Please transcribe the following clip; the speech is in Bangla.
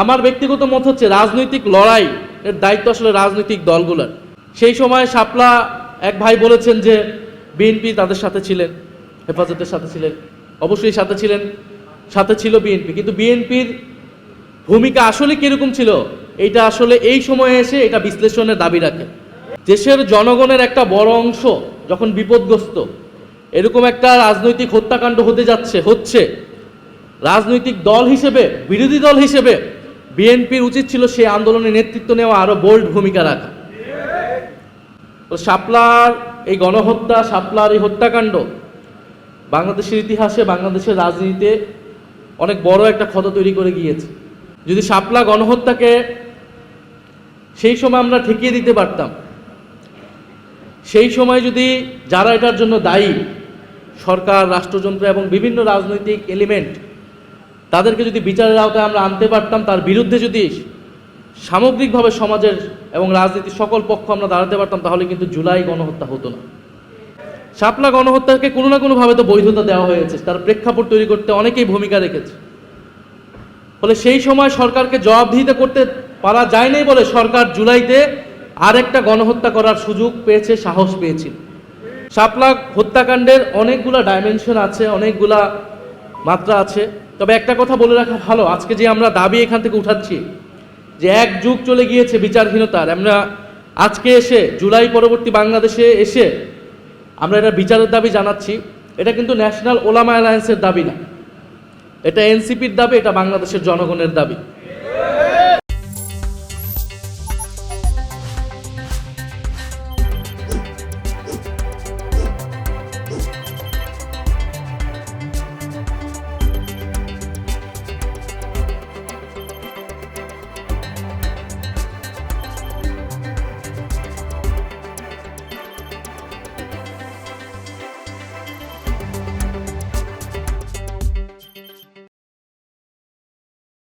আমার ব্যক্তিগত মত হচ্ছে রাজনৈতিক লড়াই এর দায়িত্ব আসলে রাজনৈতিক দলগুলোর। সেই সময় শাপলা এক ভাই বলেছেন যে বিএনপি তাদের সাথে ছিলেন, হেফাজতের সাথে ছিলেন, অবশ্যই সাথে ছিল বিএনপি, কিন্তু বিএনপির ভূমিকা আসলে কিরকম ছিল এইটা আসলে এই সময়ে এসে এটা বিশ্লেষণের দাবি রাখে। দেশের জনগণের একটা বড় অংশ যখন বিপদগ্রস্ত, এরকম একটা রাজনৈতিক হত্যাকাণ্ড হচ্ছে, রাজনৈতিক দল হিসেবে, বিরোধী দল হিসেবে বিএনপির উচিত ছিল সেই আন্দোলনে নেতৃত্ব নেওয়া, আরো বোল্ড ভূমিকা রাখা। তো শাপলার এই গণহত্যা, শাপলার এই হত্যাকাণ্ড বাংলাদেশের ইতিহাসে, বাংলাদেশের রাজনীতিতে অনেক বড় একটা ক্ষত তৈরি করে গিয়েছে। যদি শাপলা গণহত্যাকে সেই সময় আমরা ঠেকিয়ে দিতে পারতাম, সেই সময় যদি যারা এটার জন্য দায়ী, সরকার, রাষ্ট্রযন্ত্র এবং বিভিন্ন রাজনৈতিক এলিমেন্ট, তাদেরকে যদি বিচারের আওতায় আমরা আনতে পারতাম, তার বিরুদ্ধে যদি সামগ্রিকভাবে সমাজের এবং রাজনীতির সকল পক্ষ আমরা দাঁড়াতে পারতাম, তাহলে কিন্তু জুলাই গণহত্যা হতো না। শাপলা গণহত্যাকে কোনো না কোনোভাবে তো বৈধতা দেওয়া হয়েছে, তার প্রেক্ষাপট তৈরি করতে অনেকেই ভূমিকা রেখেছে। ফলে সেই সময় সরকারকে জবাবদিহিতা করতে পারা যায় নাই বলে সরকার জুলাইতে আরেকটা গণহত্যা করার সুযোগ পেয়েছে, সাহস পেয়েছিল। শাপলা হত্যাকাণ্ডের অনেকগুলা ডাইমেনশন আছে, অনেকগুলা মাত্রা আছে। তবে একটা কথা বলে রাখা ভালো, আজকে যে আমরা দাবি এখান থেকে উঠাচ্ছি যে এক যুগ চলে গিয়েছে বিচারহীনতার, আমরা আজকে এসে জুলাই পরবর্তী বাংলাদেশে এসে আমরা এটা বিচারের দাবি জানাচ্ছি, এটা কিন্তু ন্যাশনাল ওলামা অ্যালায়েন্সের দাবি না, এটা এনসিপির দাবি, এটা বাংলাদেশের জনগণের দাবি।